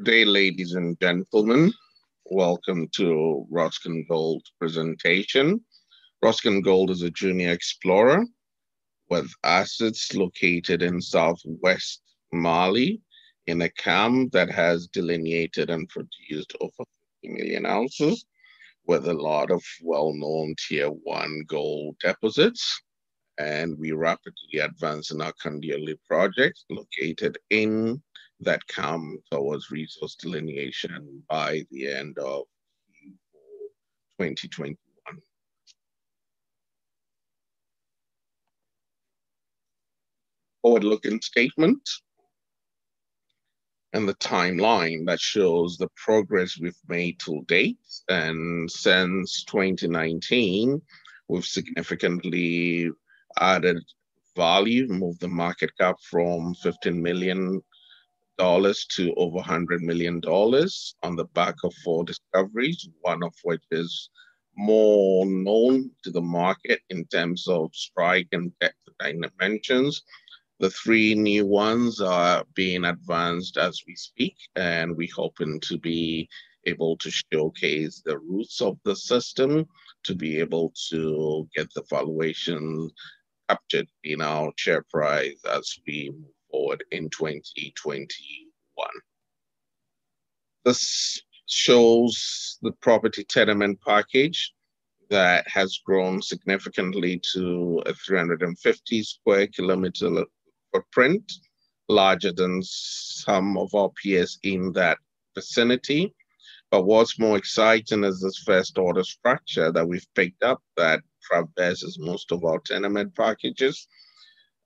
Day, ladies and gentlemen. Welcome to Roscan Gold presentation. Roscan Gold is a junior explorer with assets located in southwest Mali in a camp that has delineated and produced over 50 million ounces with a lot of well-known tier 1 gold deposits. And we rapidly advance in our Kandiole Project located in that come towards resource delineation by the end of 2021. Forward-looking statement and the timeline that shows the progress we've made to date. And since 2019, we've significantly added value, moved the market cap from $15 million to over $100 million on the back of 4 discoveries, one of which is more known to the market in terms of strike and depth dimensions. The 3 new ones are being advanced as we speak, and we're hoping to be able to showcase the roots of the system to be able to get the valuation captured in our share price as we move forward in 2021. This shows the property tenement package that has grown significantly to a 350 square kilometer footprint, larger than some of our peers in that vicinity. But what's more exciting is this first order structure that we've picked up that traverses most of our tenement packages,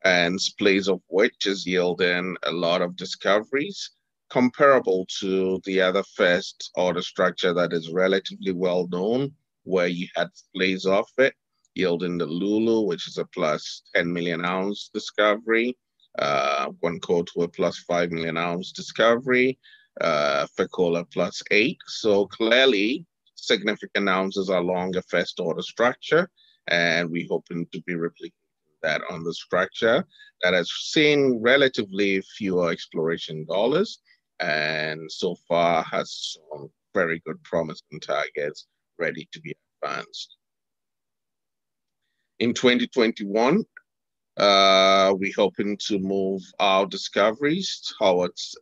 and displays of which is yielding a lot of discoveries comparable to the other first order structure that is relatively well known, where you had displays of it yielding the Lulu, which is a plus 10 million ounce discovery, Guancoto a plus 5 million ounce discovery, Fekola plus 8. So clearly significant ounces along a first order structure, and we're hoping to be replicating that on the structure that has seen relatively fewer exploration dollars and so far has shown very good promising targets ready to be advanced. In 2021, we're hoping to move our discoveries towards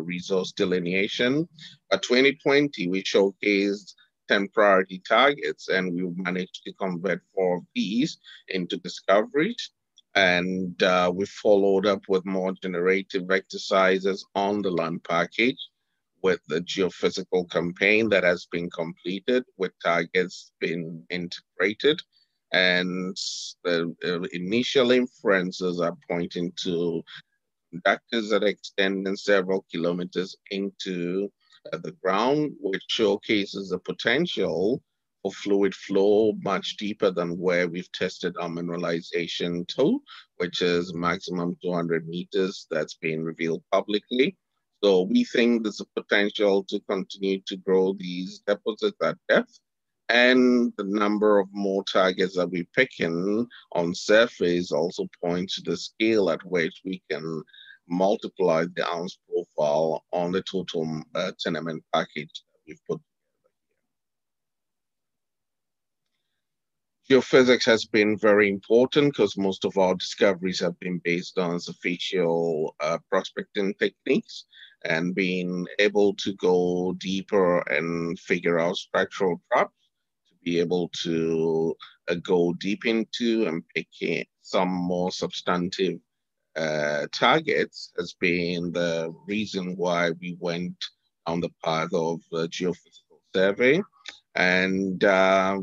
resource delineation. By 2020, we showcased 10 priority targets, and we managed to convert 4 of these into discoveries. And we followed up with more generative exercises on the land package with the geophysical campaign that has been completed with targets being integrated. And the initial inferences are pointing to conductors that are extending several kilometers into the ground, which showcases the potential for fluid flow much deeper than where we've tested our mineralization to, which is maximum 200 meters that's being revealed publicly. So we think there's a potential to continue to grow these deposits at depth, and the number of more targets that we're picking on surface also points to the scale at which we can multiply the ounce profile on the total tenement package that we've put together. Geophysics has been very important because most of our discoveries have been based on superficial prospecting techniques, and being able to go deeper and figure out structural traps to be able to go deep into and pick some more substantive targets has been the reason why we went on the path of geophysical survey. And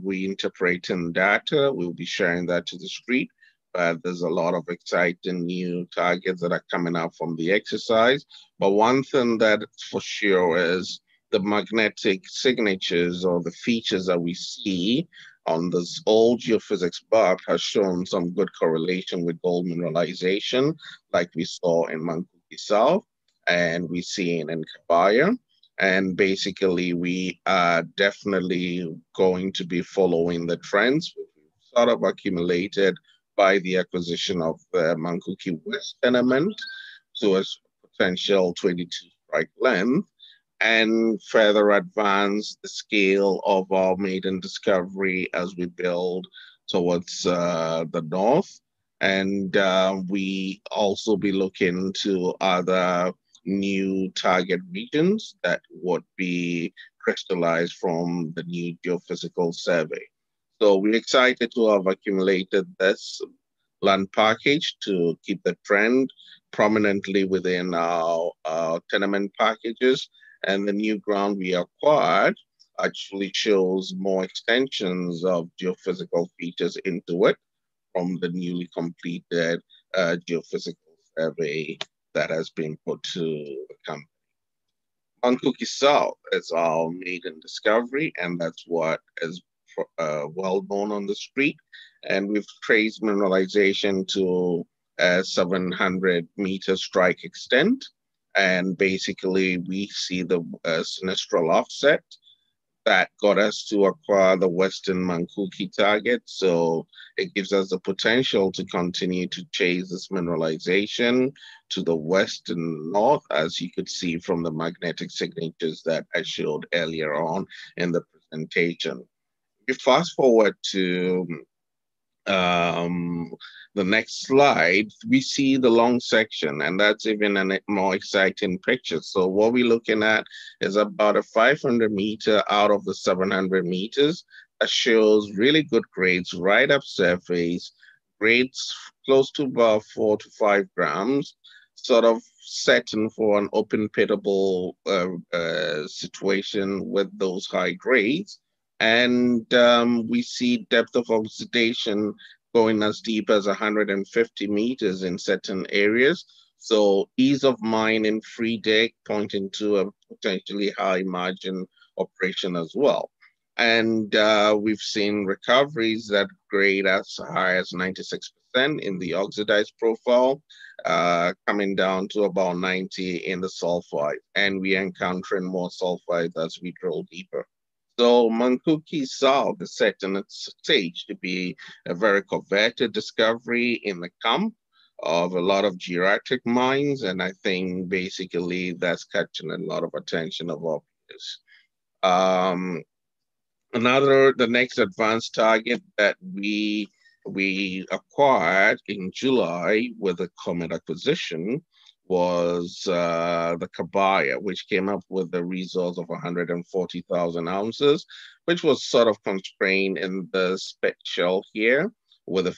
we interpreting data. We'll be sharing that to the street. But there's a lot of exciting new targets that are coming out from the exercise. But one thing that for sure is the magnetic signatures or the features that we see on this old geophysics map has shown some good correlation with gold mineralization, like we saw in Mankuki South and we see in Kabaya. And basically, we are definitely going to be following the trends we've sort of accumulated by the acquisition of the Mankuki West tenement to a potential 22 strike length. and further advance the scale of our maiden discovery as we build towards the north. And we also be looking to other new target regions that would be crystallized from the new geophysical survey. So we're excited to have accumulated this land package to keep the trend prominently within our tenement packages. And the new ground we acquired actually shows more extensions of geophysical features into it from the newly completed geophysical survey that has been put to the company. Mankuki South is our maiden discovery, and that's what is well known on the street. And we've traced mineralization to a 700-meter strike extent. And basically, we see the sinistral offset that got us to acquire the Western Mankuki target. So it gives us the potential to continue to chase this mineralization to the west and north, as you could see from the magnetic signatures that I showed earlier on in the presentation. We fast forward to um, the next slide, we see the long section, and that's even a more exciting picture. So what we're looking at is about a 500 meter out of the 700 meters that shows really good grades right up surface, grades close to about 4 to 5 grams, sort of setting for an open pitable situation with those high grades. And we see depth of oxidation going as deep as 150 meters in certain areas. So ease of mining, free dig, pointing to a potentially high margin operation as well. And we've seen recoveries that grade as high as 96% in the oxidized profile, coming down to about 90 in the sulfide. And we're encountering more sulfide as we drill deeper. So Mankuki South is set on its stage to be a very coveted discovery in the camp of a lot of geriatric mines, and I think basically that's catching a lot of attention of our peers. Um, the next advanced target that we acquired in July with the Comet acquisition was the Kabaya, which came up with the resource of 140,000 ounces, which was sort of constrained in the spec shell here with a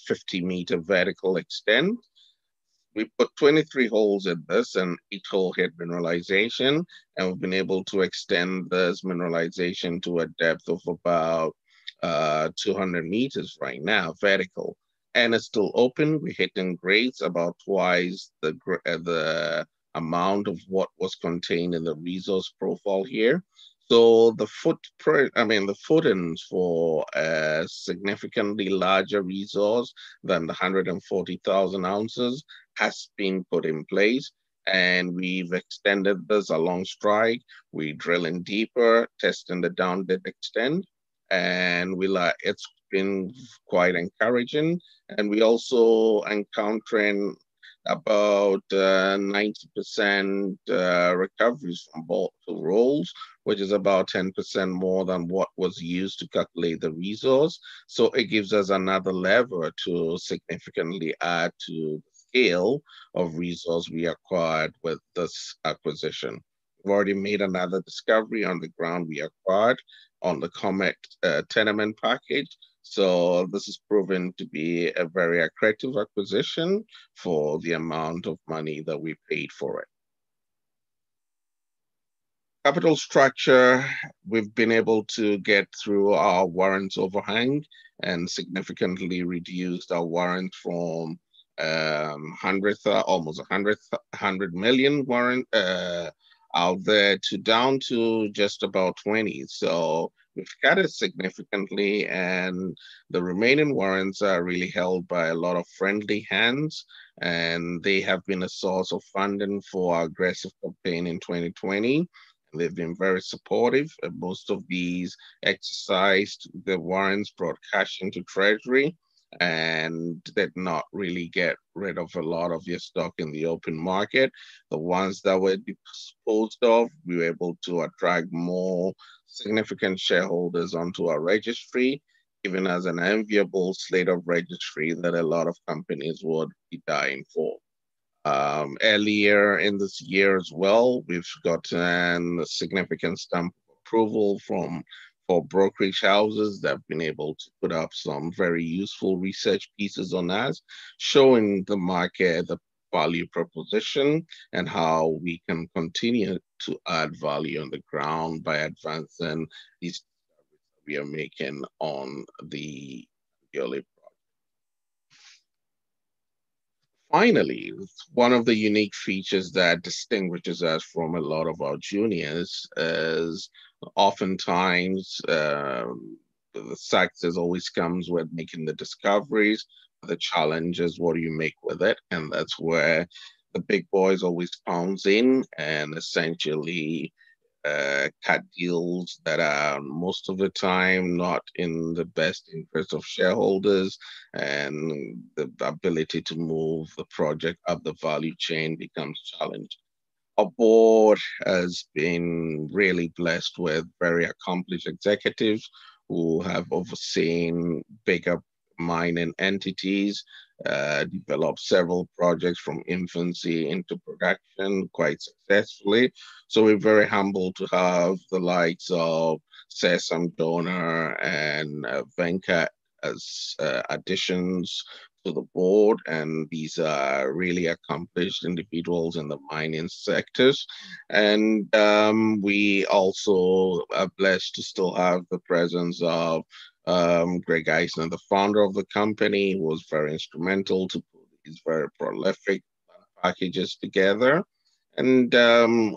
50-meter vertical extent. We put 23 holes in this, and each hole had mineralization, and we've been able to extend this mineralization to a depth of about 200 meters right now, vertical. And it's still open. We're hitting grades about twice the amount of what was contained in the resource profile here. So the the footings for a significantly larger resource than the 140,000 ounces has been put in place, and we've extended this along strike. We're drilling deeper, testing the down dip extent, and it's been quite encouraging. And we also encountering about 90% recoveries from both rolls, which is about 10% more than what was used to calculate the resource. So it gives us another lever to significantly add to scale of resource we acquired with this acquisition. We've already made another discovery on the ground we acquired on the Comet tenement package. So this is proven to be a very accretive acquisition for the amount of money that we paid for it. Capital structure, we've been able to get through our warrants overhang and significantly reduced our warrant from almost 100 million warrant out there to down to just about 20. So we've cut it significantly, and the remaining warrants are really held by a lot of friendly hands, and they have been a source of funding for our aggressive campaign in 2020. They've been very supportive. Most of these exercised the warrants, brought cash into treasury, and did not really get rid of a lot of your stock in the open market. The ones that were disposed of, we were able to attract more significant shareholders onto our registry, giving us an enviable slate of registry that a lot of companies would be dying for. Earlier in this year as well, we've gotten a significant stamp of approval for brokerage houses that have been able to put up some very useful research pieces on us, showing the market the value proposition and how we can continue to add value on the ground by advancing these discoveries we are making on the Kandiole. Finally, one of the unique features that distinguishes us from a lot of our juniors is oftentimes the success always comes with making the discoveries. The challenge is what do you make with it? And that's where the big boys always pounds in and essentially cut deals that are most of the time not in the best interest of shareholders, and the ability to move the project up the value chain becomes challenged. Our board has been really blessed with very accomplished executives who have overseen bigger mining entities, developed several projects from infancy into production quite successfully. So we're very humbled to have the likes of Sesam Donor and Venkat as additions to the board, and these are really accomplished individuals in the mining sectors. And we also are blessed to still have the presence of Greg Eisner, the founder of the company, who was very instrumental to put these very prolific packages together. And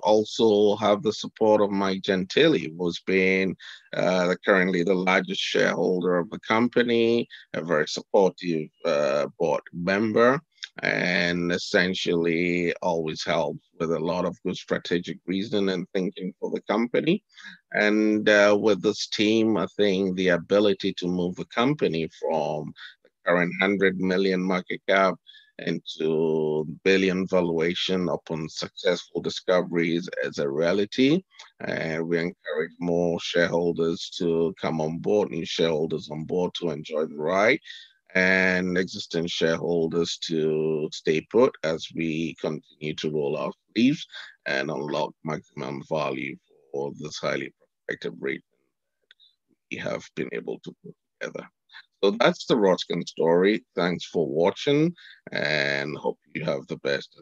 also have the support of Mike Gentili, who's been currently the largest shareholder of the company, a very supportive board member, and essentially always helps with a lot of good strategic reasoning and thinking for the company. And with this team, I think the ability to move the company from the current 100 million market cap into billion valuation upon successful discoveries as a reality. And we encourage more shareholders to come on board, new shareholders on board to enjoy the ride, and existing shareholders to stay put as we continue to roll our sleeves and unlock maximum value for this highly prospective region we have been able to put together. So that's the Roscan story. Thanks for watching and hope you have the best.